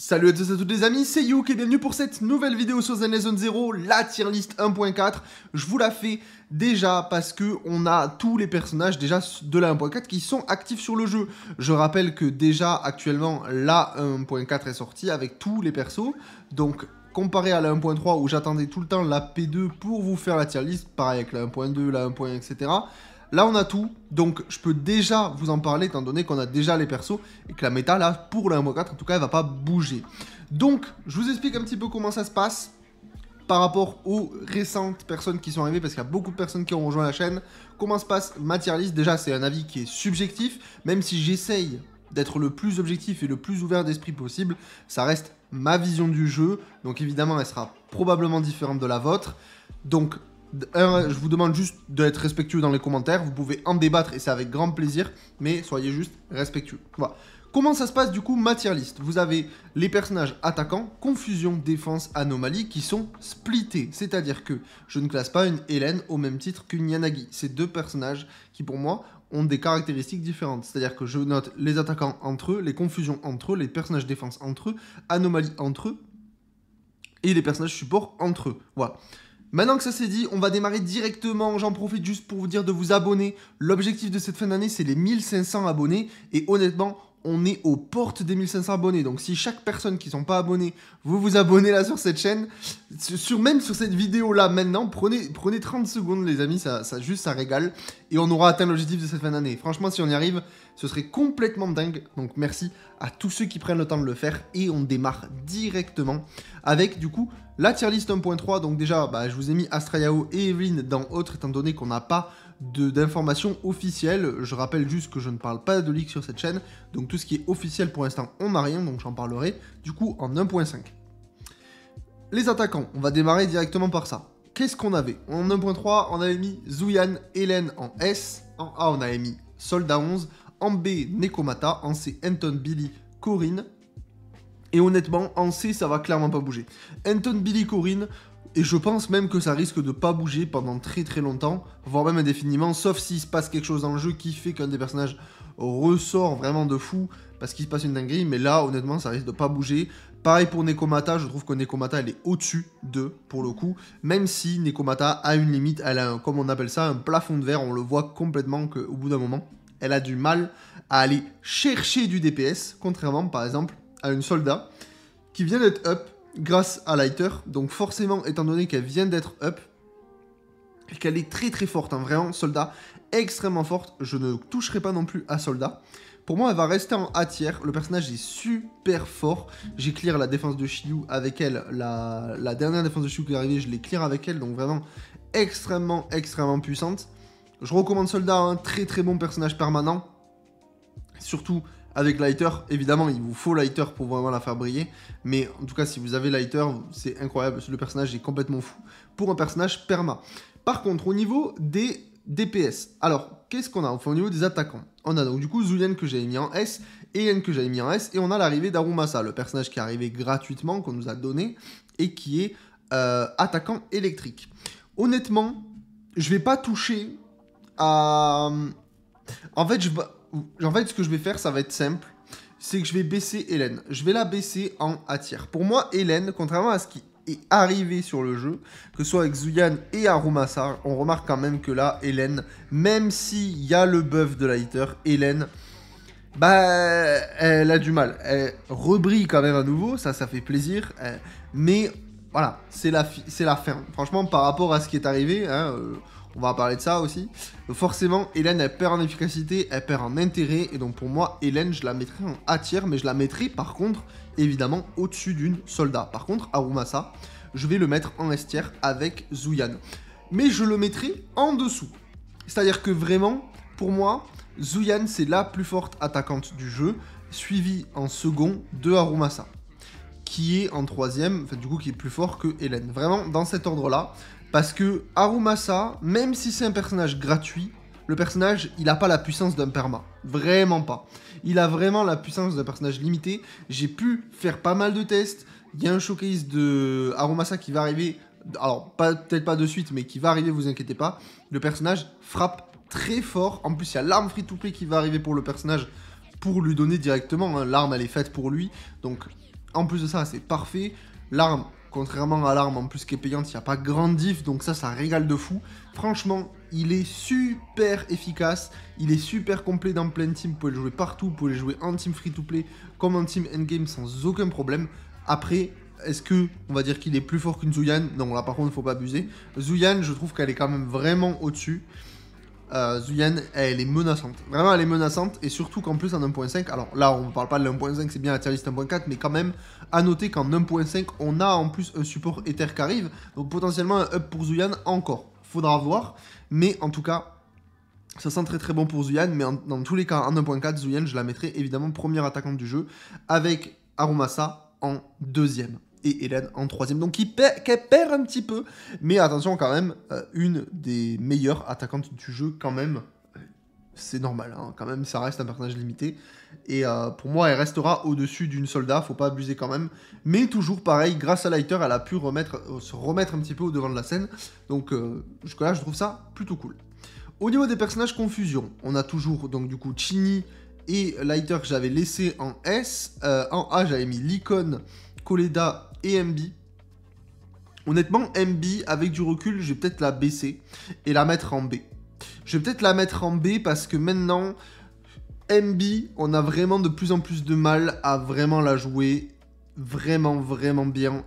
Salut à tous et à toutes les amis, c'est Youk et bienvenue pour cette nouvelle vidéo sur Zenless Zone 0, la tier list 1.4. Je vous la fais déjà parce que on a tous les personnages déjà de la 1.4 qui sont actifs sur le jeu. Je rappelle que déjà actuellement la 1.4 est sortie avec tous les persos, donc comparé à la 1.3 où j'attendais tout le temps la P2 pour vous faire la tier list, pareil avec la 1.2, la 1.1, etc. Là, on a tout, donc je peux déjà vous en parler, étant donné qu'on a déjà les persos, et que la méta, là, pour la 1.4, en tout cas, elle va pas bouger. Donc, je vous explique un petit peu comment ça se passe, par rapport aux récentes personnes qui sont arrivées, parce qu'il y a beaucoup de personnes qui ont rejoint la chaîne. Comment se passe ma tier list? Déjà, c'est un avis qui est subjectif, même si j'essaye d'être le plus objectif et le plus ouvert d'esprit possible, ça reste ma vision du jeu, donc évidemment, elle sera probablement différente de la vôtre. Donc, je vous demande juste d'être respectueux dans les commentaires, vous pouvez en débattre et c'est avec grand plaisir, mais soyez juste respectueux. Voilà. Comment ça se passe du coup ma tier list? Vous avez les personnages attaquants, confusion, défense, anomalie qui sont splittés. C'est-à-dire que je ne classe pas une Hélène au même titre qu'une Yanagi. C'est deux personnages qui pour moi ont des caractéristiques différentes. C'est-à-dire que je note les attaquants entre eux, les confusions entre eux, les personnages défense entre eux, anomalies entre eux et les personnages support entre eux. Voilà. Maintenant que ça c'est dit, on va démarrer directement. J'en profite juste pour vous dire de vous abonner. L'objectif de cette fin d'année, c'est les 1500 abonnés. Et honnêtement, on est aux portes des 1500 abonnés. Donc si chaque personne qui ne sont pas abonnés, vous vous abonnez là sur cette chaîne, même sur cette vidéo là maintenant, prenez 30 secondes les amis, ça régale. Et on aura atteint l'objectif de cette fin d'année. Franchement, si on y arrive, ce serait complètement dingue. Donc merci à tous ceux qui prennent le temps de le faire. Et on démarre directement avec du coup la tier list 1.3. Donc déjà, je vous ai mis Astrayao et Evelyn dans autre, étant donné qu'on n'a pas d'informations officielles. Je rappelle juste que je ne parle pas de leak sur cette chaîne. Donc tout ce qui est officiel pour l'instant, on n'a rien. Donc j'en parlerai du coup en 1.5. Les attaquants, on va démarrer directement par ça. Qu'est-ce qu'on avait? En 1.3, on avait mis Zuyan, Hélène en S. En A, on avait mis Soldat 11. En B, Nekomata. En C, Anton, Billy, Corinne. Et honnêtement, en C, ça va clairement pas bouger. Anton, Billy, Corinne, et je pense même que ça risque de pas bouger pendant très très longtemps, voire même indéfiniment, sauf s'il se passe quelque chose dans le jeu qui fait qu'un des personnages ressort vraiment de fou, parce qu'il se passe une dinguerie, mais là, honnêtement, ça risque de pas bouger. Pareil pour Nekomata, je trouve que Nekomata, elle est au-dessus d'eux, pour le coup, même si Nekomata a une limite, elle a, comme on appelle ça, un plafond de verre, on le voit complètement qu'au bout d'un moment, elle a du mal à aller chercher du DPS, contrairement, par exemple, à une soldat qui vient d'être up grâce à Lighter. Donc forcément, étant donné qu'elle vient d'être up et qu'elle est très très forte, hein, vraiment soldat extrêmement forte, je ne toucherai pas non plus à soldat. Pour moi, elle va rester en A tier. Le personnage est super fort. J'ai clear la défense de Shiryu avec elle. La dernière défense de Shiryu qui est arrivée, je l'ai clear avec elle. Donc vraiment extrêmement puissante. Je recommande soldat, un très très bon personnage permanent. Surtout avec Lighter, évidemment, il vous faut Lighter pour vraiment la faire briller. Mais en tout cas, si vous avez Lighter, c'est incroyable. Le personnage est complètement fou pour un personnage perma. Par contre, au niveau des DPS, alors, qu'est-ce qu'on a? Enfin, au niveau des attaquants, on a donc du coup Zuyan que j'avais mis en S, Hélène que j'avais mis en S, et on a l'arrivée d'Arumasa, le personnage qui est arrivé gratuitement, qu'on nous a donné, et qui est attaquant électrique. Honnêtement, je vais pas toucher à... En fait, ce que je vais faire, ça va être simple. C'est que je vais baisser Hélène. Je vais la baisser en A tier. Pour moi, Hélène, contrairement à ce qui est arrivé sur le jeu, que ce soit avec Zuyan et Arumasa, on remarque quand même que là, Hélène, même s'il y a le buff de Lighter, Hélène, elle a du mal. Elle rebrille quand même à nouveau, ça fait plaisir. Mais voilà, c'est la fin. Franchement, par rapport à ce qui est arrivé, hein, on va parler de ça aussi. Forcément, Hélène, elle perd en efficacité, elle perd en intérêt. Et donc pour moi, Hélène, je la mettrai en A tier, mais je la mettrai par contre, évidemment, au-dessus d'une soldat. Par contre, Arumasa, je vais le mettre en S tier avec Zuyan. Mais je le mettrai en dessous. C'est-à-dire que vraiment, pour moi, Zuyan, c'est la plus forte attaquante du jeu, suivie en second de Arumasa, qui est en troisième, enfin du coup qui est plus fort que Hélène. Vraiment, dans cet ordre-là. Parce que Arumasa, même si c'est un personnage gratuit, le personnage, il n'a pas la puissance d'un perma. Vraiment pas. Il a vraiment la puissance d'un personnage limité. J'ai pu faire pas mal de tests. Il y a un showcase de Arumasa qui va arriver. Alors, peut-être pas de suite, mais qui va arriver, vous inquiétez pas. Le personnage frappe très fort. En plus, il y a l'arme free-to-play qui va arriver pour le personnage pour lui donner directement. Hein. L'arme, elle est faite pour lui. Donc, En plus de ça, c'est parfait. L'arme, contrairement à l'arme en plus qui est payante, il n'y a pas grande diff, donc ça régale de fou. Franchement, il est super efficace, il est super complet dans plein team, vous pouvez le jouer partout, vous pouvez le jouer en team free-to-play comme en team endgame sans aucun problème. Après, est-ce que on va dire qu'il est plus fort qu'une Zuyan? Non, là par contre, il ne faut pas abuser. Zuyan, je trouve qu'elle est quand même vraiment au-dessus. Zuyan, elle est menaçante. Vraiment, elle est menaçante. Et surtout qu'en plus, en 1.5, alors là, on ne parle pas de 1.5, c'est bien la tier list 1.4, mais quand même, à noter qu'en 1.5, on a en plus un support Ether qui arrive. Donc potentiellement un up pour Zuyan encore. Faudra voir. Mais en tout cas, ça sent très très bon pour Zuyan. Mais dans tous les cas, en 1.4, Zuyan, je la mettrai évidemment première attaquante du jeu. Avec Arumasa en deuxième. Et Hélène en troisième. Donc qui perd un petit peu. Mais attention quand même, une des meilleures attaquantes du jeu quand même. C'est normal, hein, quand même, ça reste un personnage limité. Et pour moi, elle restera au-dessus d'une soldat, faut pas abuser quand même. Mais toujours pareil, grâce à Lighter, elle a pu se remettre un petit peu au devant de la scène. Donc jusque-là, je trouve ça plutôt cool. Au niveau des personnages confusion, on a toujours donc du coup Chini et Lighter que j'avais laissé en S. En A, j'avais mis Licon, Koleda et MB. Honnêtement, MB, avec du recul, je vais peut-être la baisser et la mettre en B. Je vais peut-être la mettre en B parce que maintenant, MB, on a vraiment de plus en plus de mal à vraiment la jouer vraiment bien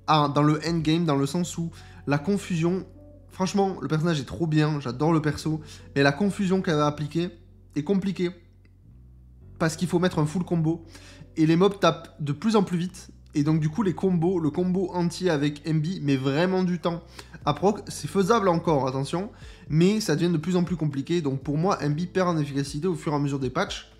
dans le endgame, dans le sens où la confusion, franchement, le personnage est trop bien, j'adore le perso, mais la confusion qu'elle va appliquer est compliquée parce qu'il faut mettre un full combo et les mobs tapent de plus en plus vite. Et donc du coup le combo entier avec MB met vraiment du temps à proc. C'est faisable encore, attention, mais ça devient de plus en plus compliqué. Donc pour moi, MB perd en efficacité au fur et à mesure des patchs.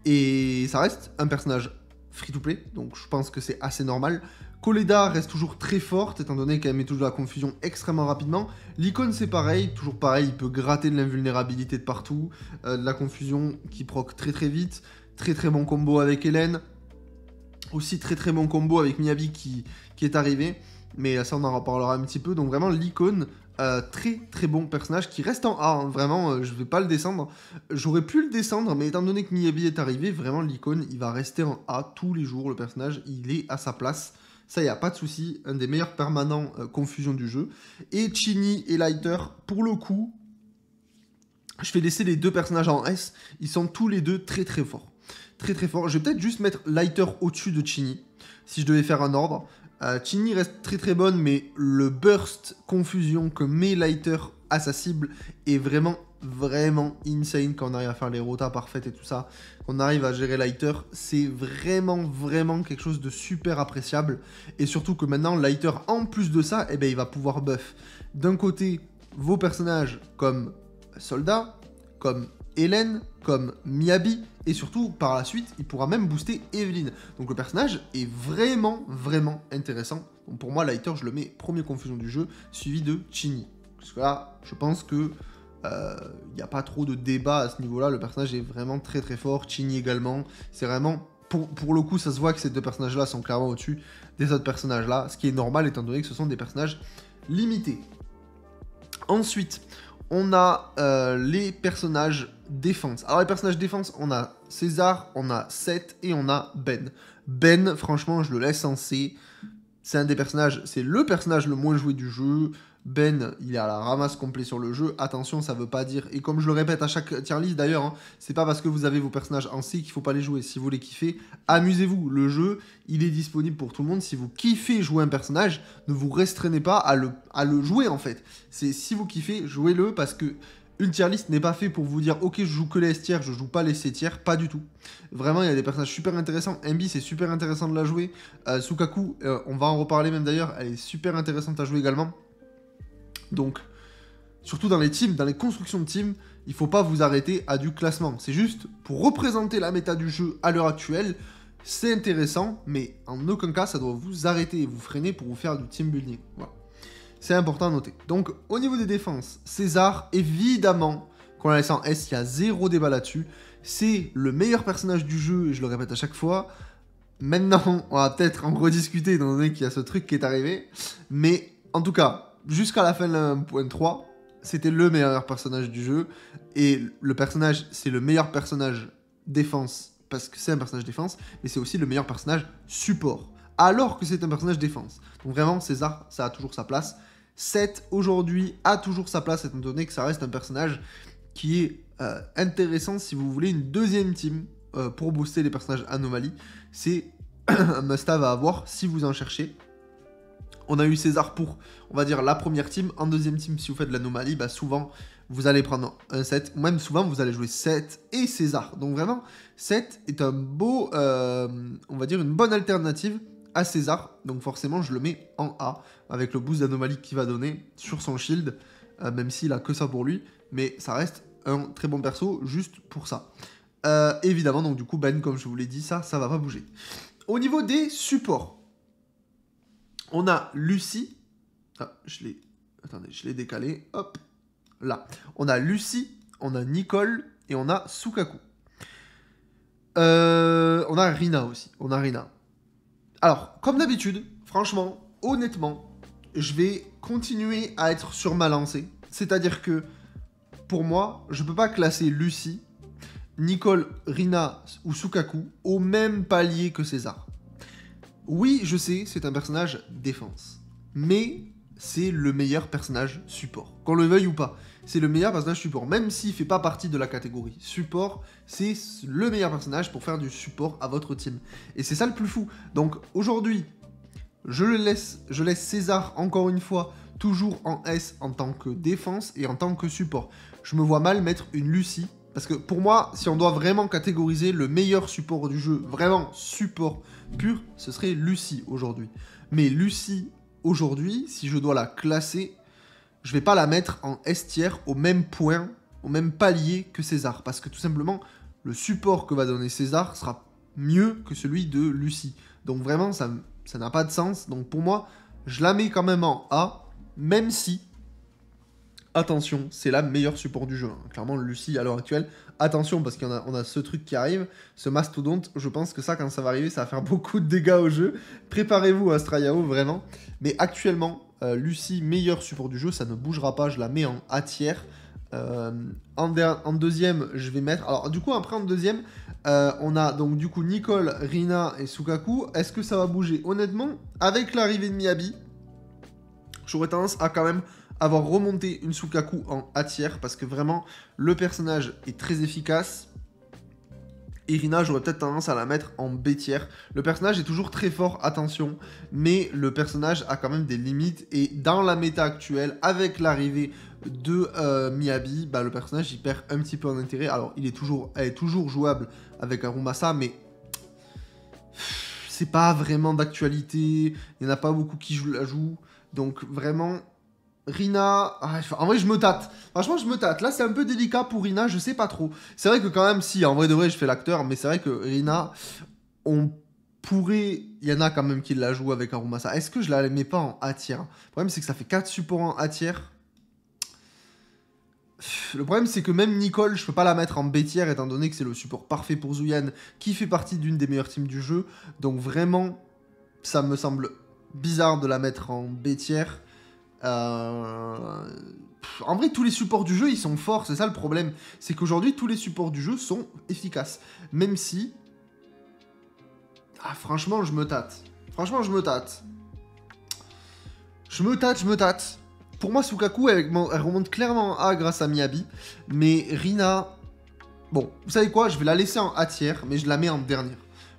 Et ça reste un personnage free-to-play, donc je pense que c'est assez normal. Koleda reste toujours très forte, étant donné qu'elle met toujours de la confusion extrêmement rapidement. L'icône c'est pareil, toujours pareil, il peut gratter de l'invulnérabilité de partout, de la confusion qui proc très vite. Très bon combo avec Hélène. Aussi très bon combo avec Miyabi qui est arrivé. Mais ça on en reparlera un petit peu. Donc vraiment l'icône, très bon personnage qui reste en A. Hein. Vraiment, je vais pas le descendre. J'aurais pu le descendre, mais étant donné que Miyabi est arrivé, vraiment l'icône, il va rester en A tous les jours. Le personnage, il est à sa place. Ça, il n'y a pas de souci. Un des meilleurs permanents confusion du jeu. Et Chini et Lighter, pour le coup, je vais laisser les deux personnages en S. Ils sont tous les deux très forts. Très fort. Je vais peut-être juste mettre Lighter au-dessus de Chini, si je devais faire un ordre. Chini reste très bonne, mais le burst confusion que met Lighter à sa cible est vraiment insane quand on arrive à faire les rotas parfaites et tout ça. Quand on arrive à gérer Lighter, c'est vraiment quelque chose de super appréciable. Et surtout que maintenant, Lighter, en plus de ça, eh ben, il va pouvoir buff d'un côté vos personnages comme Soldat, comme Hélène, comme Miyabi, et surtout, par la suite, il pourra même booster Evelyn. Donc le personnage est vraiment intéressant. Donc pour moi, Lighter, je le mets premier confusion du jeu, suivi de Chini. Parce que là, je pense que il n'y a pas trop de débat à ce niveau-là. Le personnage est vraiment très fort. Chini également. C'est vraiment... Pour le coup, ça se voit que ces deux personnages-là sont clairement au-dessus des autres personnages-là. Ce qui est normal, étant donné que ce sont des personnages limités. Ensuite, on a les personnages défense. Alors les personnages défense, on a César, on a Seth et on a Ben. Ben, franchement, je le laisse en C. C'est un des personnages, c'est le personnage le moins joué du jeu. Ben, il est à la ramasse complet sur le jeu. Attention, ça veut pas dire... Et comme je le répète à chaque tier list d'ailleurs, hein, c'est pas parce que vous avez vos personnages en C qu'il faut pas les jouer. Si vous les kiffez, amusez-vous. Le jeu, il est disponible pour tout le monde. Si vous kiffez jouer un personnage, ne vous restreignez pas à le jouer en fait. C'est si vous kiffez, jouez-le parce que une tier list n'est pas fait pour vous dire ok je joue que les S tiers, je joue pas les C tiers, pas du tout. Vraiment il y a des personnages super intéressants, MB c'est super intéressant de la jouer, Sukaku on va en reparler même d'ailleurs, elle est super intéressante à jouer également. Donc surtout dans les teams, dans les constructions de teams, il faut pas vous arrêter à du classement. C'est juste pour représenter la méta du jeu à l'heure actuelle, c'est intéressant, mais en aucun cas ça doit vous arrêter et vous freiner pour vous faire du team building. Voilà. C'est important à noter. Donc, au niveau des défenses, César, évidemment, qu'on la laisse en S, il y a zéro débat là-dessus. C'est le meilleur personnage du jeu, et je le répète à chaque fois. Maintenant, on va peut-être en rediscuter, étant donné qu'il y a ce truc qui est arrivé. Mais, en tout cas, jusqu'à la fin de la 1.3, c'était le meilleur personnage du jeu. Et le personnage, c'est le meilleur personnage défense parce que c'est un personnage défense, mais c'est aussi le meilleur personnage support, alors que c'est un personnage défense. Donc vraiment, César, ça a toujours sa place. Seth, aujourd'hui, a toujours sa place, étant donné que ça reste un personnage qui est intéressant si vous voulez une deuxième team pour booster les personnages anomalies. C'est un must-have à avoir si vous en cherchez. On a eu César pour, on va dire, la première team. En deuxième team, si vous faites de l'anomalie, bah souvent, vous allez prendre un Seth. Ou même souvent, vous allez jouer Seth et César. Donc vraiment, Seth est un beau, on va dire, une bonne alternative à César. Donc forcément, je le mets en A, avec le boost d'anomalie qu'il va donner sur son shield. Même s'il a que ça pour lui. Mais ça reste un très bon perso, juste pour ça. Évidemment, donc du coup, Ben, comme je vous l'ai dit, ça va pas bouger. Au niveau des supports, on a Lucie. Ah, attendez, je l'ai décalé. Hop, là. On a Lucie, on a Nicole et on a Sukaku. On a Rina aussi. On a Rina. Alors, comme d'habitude, franchement, honnêtement, je vais continuer à être sur ma lancée. C'est-à-dire que, pour moi, je peux pas classer Lucie, Nicole, Rina ou Sukaku au même palier que César. Oui, je sais, c'est un personnage défense. Mais c'est le meilleur personnage support. Qu'on le veuille ou pas, c'est le meilleur personnage support. Même s'il fait pas partie de la catégorie support, c'est le meilleur personnage pour faire du support à votre team. Et c'est ça le plus fou. Donc aujourd'hui, je laisse César, encore une fois, toujours en S en tant que défense et en tant que support. Je me vois mal mettre une Lucie. Parce que pour moi, si on doit vraiment catégoriser le meilleur support du jeu, vraiment support pur, ce serait Lucie aujourd'hui. Mais Lucie, aujourd'hui, si je dois la classer, je vais pas la mettre en S tier au même point, au même palier que César. Parce que tout simplement, le support que va donner César sera mieux que celui de Lucie. Donc vraiment, ça n'a pas de sens. Donc pour moi, je la mets quand même en A, même si... Attention, c'est la meilleure support du jeu. Hein. Clairement, Lucie, à l'heure actuelle, attention, parce qu'on a ce truc qui arrive, ce mastodonte, je pense que ça, quand ça va arriver, ça va faire beaucoup de dégâts au jeu. Préparez-vous à Strayao, vraiment. Mais actuellement, Lucie, meilleur support du jeu, ça ne bougera pas, je la mets en A tier. En deuxième, je vais mettre... Alors, du coup, après, en deuxième, on a donc, du coup, Nicole, Rina et Sukaku. Est-ce que ça va bouger? Honnêtement, avec l'arrivée de Miyabi, j'aurais tendance à quand même... avoir remonté une Sukaku en A tier, parce que vraiment, le personnage est très efficace. Irina, j'aurais peut-être tendance à la mettre en B tier. Le personnage est toujours très fort, attention, mais le personnage a quand même des limites, et dans la méta actuelle, avec l'arrivée de Miyabi, bah, le personnage il perd un petit peu en intérêt. Alors, elle est toujours jouable avec un Rumasa, mais c'est pas vraiment d'actualité, il n'y en a pas beaucoup qui la jouent, donc vraiment... Rina, en vrai je me tâte, franchement je me tâte, là c'est un peu délicat pour Rina, je sais pas trop. C'est vrai que quand même si, en vrai de vrai je fais l'acteur, mais c'est vrai que Rina, on pourrait, il y en a quand même qui la jouent avec un Rumasa. Est-ce que je la mets pas en A tier? Le problème c'est que ça fait 4 supports en A tier. Le problème c'est que même Nicole, je peux pas la mettre en B tier étant donné que c'est le support parfait pour Zuyan, qui fait partie d'une des meilleures teams du jeu. Donc vraiment, ça me semble bizarre de la mettre en B tier. En vrai, tous les supports du jeu, ils sont forts, c'est ça le problème. C'est qu'aujourd'hui, tous les supports du jeu sont efficaces. Même si... Ah, franchement, je me tâte. Franchement, je me tâte. Je me tâte. Pour moi, Sukaku, elle remonte clairement en A grâce à Miyabi. Mais Rina... Bon, vous savez quoi? Je vais la laisser en A tier, mais je la mets en dernière.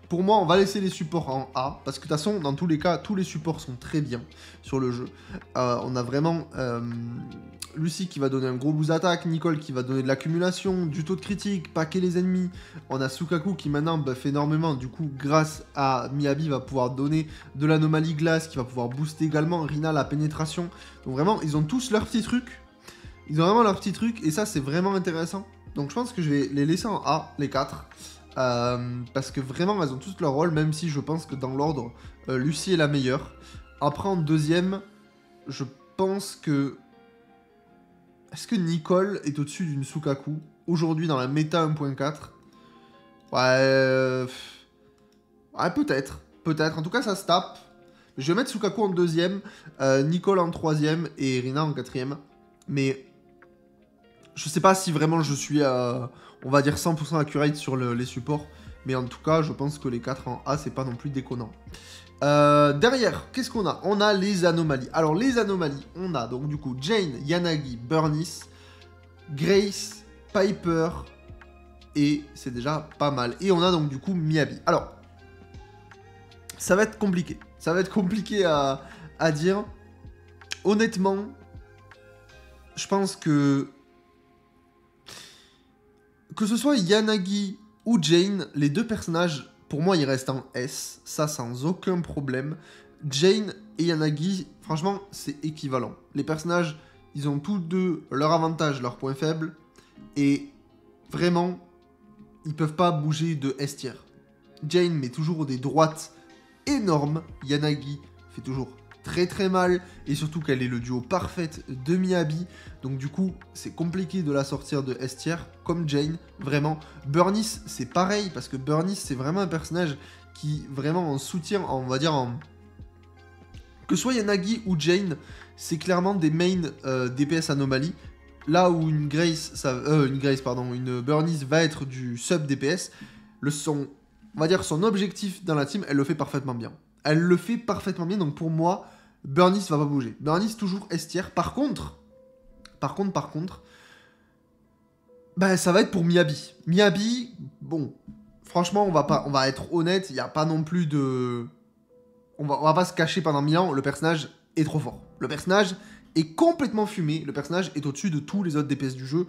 Pour moi, on va laisser les supports en A, parce que de toute façon, dans tous les cas, tous les supports sont très bien sur le jeu. On a vraiment Lucie qui va donner un gros boost d'attaque, Nicole qui va donner de l'accumulation, du taux de critique, paquer les ennemis. On a Sukaku qui maintenant buff énormément, du coup, grâce à Miyabi, va pouvoir donner de l'anomalie glace, qui va pouvoir booster également Rina la pénétration. Donc vraiment, ils ont tous leurs petits trucs. Ils ont vraiment leurs petits trucs, et ça, c'est vraiment intéressant. Donc je pense que je vais les laisser en A, les 4. Parce que vraiment elles ont toutes leur rôle, même si je pense que dans l'ordre Lucie est la meilleure. Après en deuxième, je pense que... Est-ce que Nicole est au-dessus d'une Sukaku aujourd'hui dans la méta 1.4? Ouais... Ouais, peut-être. Peut-être. En tout cas, ça se tape. Je vais mettre Sukaku en deuxième, Nicole en troisième et Rina en quatrième. Mais je sais pas si vraiment je suis... on va dire 100% accurate sur les supports. Mais en tout cas, je pense que les 4 en A, c'est pas non plus déconnant. Derrière, qu'est-ce qu'on a? On a les anomalies. Alors, les anomalies, on a donc du coup Jane, Yanagi, Burnice, Grace, Piper, et c'est déjà pas mal. Et on a donc du coup Miyabi. Alors, ça va être compliqué. Ça va être compliqué à dire. Honnêtement, je pense que ce soit Yanagi ou Jane, les deux personnages, pour moi, ils restent en S. Ça, sans aucun problème. Jane et Yanagi, franchement, c'est équivalent. Les personnages, ils ont tous deux leur avantage, leur point faible. Et vraiment, ils peuvent pas bouger de S tier. Jane met toujours des droites énormes. Yanagi fait toujours très très mal. Et surtout qu'elle est le duo parfait de Miyabi. Donc du coup, c'est compliqué de la sortir de S tier, comme Jane, vraiment. Burnice, c'est pareil, parce que Burnice, c'est vraiment un personnage qui, vraiment, en soutien, on va dire, que soit Yanagi ou Jane, c'est clairement des main DPS anomalies. Là où une Grace, une Burnice va être du sub DPS, on va dire son objectif dans la team, elle le fait parfaitement bien. Elle le fait parfaitement bien, donc pour moi, Burnice va pas bouger. Burnice toujours S tier. Par contre, bah, ça va être pour Miyabi. Miyabi, bon, franchement, on va être honnête, il n'y a pas non plus de... On va pas se cacher pendant 1000 ans, le personnage est trop fort. Le personnage est complètement fumé, le personnage est au-dessus de tous les autres DPS du jeu,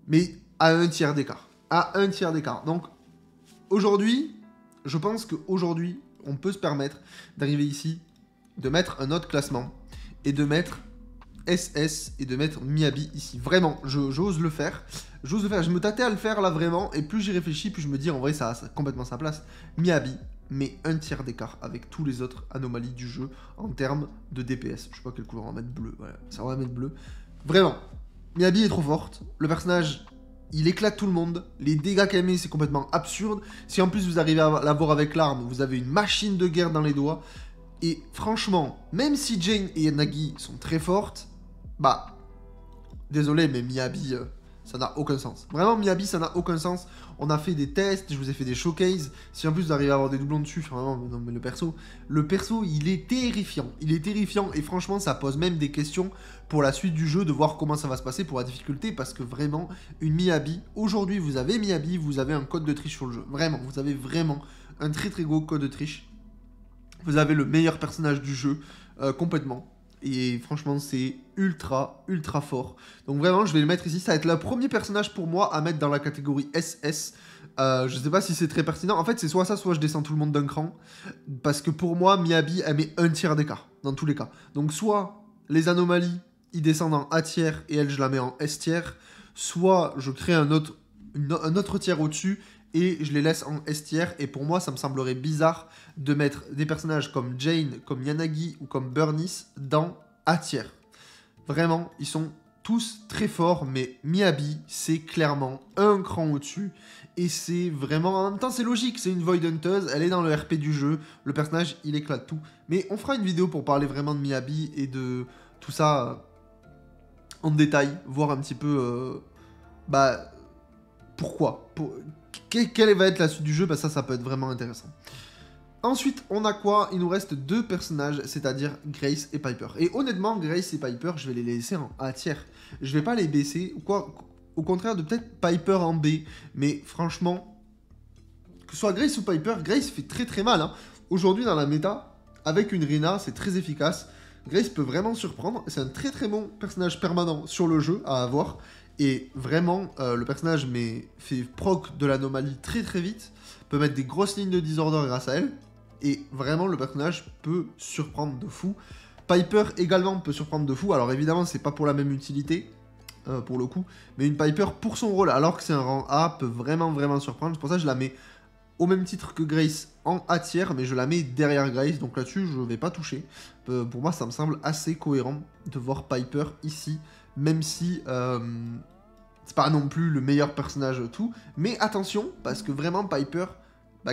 mais à un tiers d'écart. À un tiers d'écart. Donc, aujourd'hui, je pense qu'aujourd'hui, on peut se permettre d'arriver ici, de mettre un autre classement, et de mettre SS et de mettre Miyabi ici. Vraiment, j'ose le faire. J'ose le faire. Je me tâtais à le faire là vraiment. Et plus j'y réfléchis, plus je me dis en vrai ça a complètement sa place. Miyabi, mais un tiers d'écart avec tous les autres anomalies du jeu en termes de DPS. Je sais pas quelle couleur on va mettre, bleu. Voilà, ça va mettre bleu. Vraiment, Miyabi est trop forte. Le personnage, il éclate tout le monde. Les dégâts qu'elle met, c'est complètement absurde. Si en plus vous arrivez à l'avoir avec l'arme, vous avez une machine de guerre dans les doigts. Et franchement, même si Jane et Yanagi sont très fortes, bah, désolé, mais Miyabi, ça n'a aucun sens. Vraiment, Miyabi, ça n'a aucun sens. On a fait des tests, je vous ai fait des showcases. Si en plus vous arrivez à avoir des doublons dessus, vraiment, non, mais le perso, il est terrifiant. Il est terrifiant et franchement, ça pose même des questions pour la suite du jeu, de voir comment ça va se passer pour la difficulté. Parce que vraiment, une Miyabi, aujourd'hui, vous avez Miyabi, vous avez un code de triche sur le jeu. Vraiment, vous avez vraiment un très très gros code de triche. Vous avez le meilleur personnage du jeu, complètement. Et franchement, c'est ultra, ultra fort. Donc vraiment, je vais le mettre ici. Ça va être le premier personnage pour moi à mettre dans la catégorie SS. Je sais pas si c'est très pertinent. En fait, c'est soit ça, soit je descends tout le monde d'un cran. Parce que pour moi, Miyabi, elle met un tiers d'écart, dans tous les cas. Donc soit les anomalies, ils descendent en A tiers et elle, je la mets en S tiers. Soit je crée un autre tiers au-dessus et je les laisse en S tier. Et pour moi, ça me semblerait bizarre de mettre des personnages comme Jane, comme Yanagi ou comme Burnice dans A tier. Vraiment, ils sont tous très forts, mais Miyabi, c'est clairement un cran au-dessus. Et c'est vraiment... En même temps, c'est logique, c'est une Void Hunteuse, elle est dans le RP du jeu, le personnage, il éclate tout. Mais on fera une vidéo pour parler vraiment de Miyabi et de tout ça en détail, voir un petit peu... pourquoi quelle va être la suite du jeu? Bah ça peut être vraiment intéressant. Ensuite, on a quoi? Il nous reste deux personnages, c'est-à-dire Grace et Piper. Et honnêtement, Grace et Piper, je vais les laisser en A tiers. Je vais pas les baisser, ou quoi. Au contraire de peut-être Piper en B. Mais franchement, que ce soit Grace ou Piper, Grace fait très très mal. Hein. Aujourd'hui, dans la méta, avec une Rina, c'est très efficace. Grace peut vraiment surprendre. C'est un très très bon personnage permanent sur le jeu à avoir. Et vraiment, le personnage fait proc de l'anomalie très très vite, peut mettre des grosses lignes de disorder grâce à elle, et vraiment le personnage peut surprendre de fou. Piper également peut surprendre de fou, alors évidemment c'est pas pour la même utilité, pour le coup, mais une Piper pour son rôle, alors que c'est un rang A, peut vraiment vraiment surprendre. C'est pour ça que je la mets au même titre que Grace en A tiers, mais je la mets derrière Grace, donc là-dessus je vais pas toucher. Pour moi ça me semble assez cohérent de voir Piper ici, même si c'est pas non plus le meilleur personnage tout. Mais attention, parce que vraiment Piper,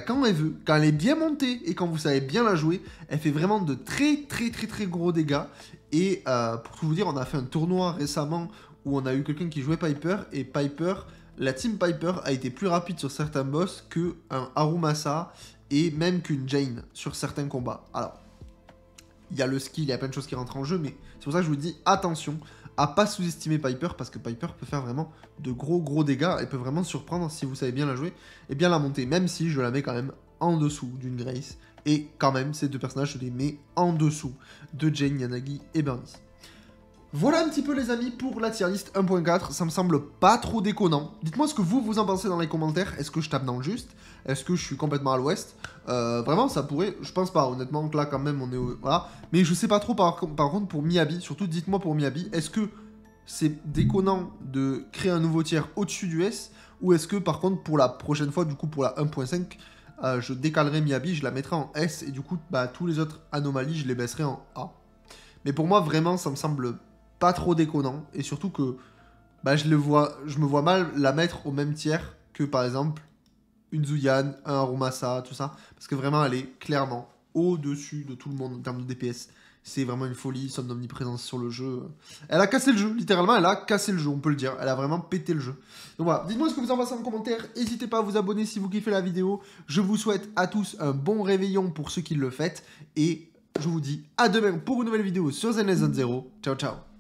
quand elle veut, quand elle est bien montée et quand vous savez bien la jouer, elle fait vraiment de très très très très gros dégâts. Et pour tout vous dire, on a fait un tournoi récemment où on a eu quelqu'un qui jouait Piper, et Piper la Team Piper a été plus rapide sur certains boss qu'un Harumasa et même qu'une Jane sur certains combats. Alors, il y a le skill, il y a plein de choses qui rentrent en jeu, mais c'est pour ça que je vous dis attention à pas sous-estimer Piper, parce que Piper peut faire vraiment de gros dégâts, et peut vraiment surprendre si vous savez bien la jouer et bien la monter, même si je la mets quand même en dessous d'une Grace, et quand même ces deux personnages je les mets en dessous de Jane, Yanagi et Burnice. Voilà un petit peu les amis pour la tier list 1.4, ça me semble pas trop déconnant. Dites-moi ce que vous en pensez dans les commentaires, est-ce que je tape dans le juste? Est-ce que je suis complètement à l'ouest? Vraiment ça pourrait, je pense pas, honnêtement que là quand même on est au... Voilà, mais je sais pas trop par contre pour Miyabi, surtout dites-moi pour Miyabi, est-ce que c'est déconnant de créer un nouveau tiers au-dessus du S? Ou est-ce que par contre pour la prochaine fois, du coup pour la 1.5, je décalerai Miyabi, je la mettrai en S et du coup bah, tous les autres anomalies je les baisserai en A. Mais pour moi vraiment ça me semble pas trop déconnant, et surtout que bah, je me vois mal la mettre au même tiers que par exemple une Zuyan, un Harumasa, tout ça, parce que vraiment elle est clairement au-dessus de tout le monde en termes de DPS. C'est vraiment une folie, son omniprésence sur le jeu. Elle a cassé le jeu, littéralement elle a cassé le jeu, on peut le dire. Elle a vraiment pété le jeu. Donc voilà, dites-moi ce que vous en pensez en commentaire, n'hésitez pas à vous abonner si vous kiffez la vidéo. Je vous souhaite à tous un bon réveillon pour ceux qui le font, et je vous dis à demain pour une nouvelle vidéo sur Zenless Zone Zero. Ciao ciao.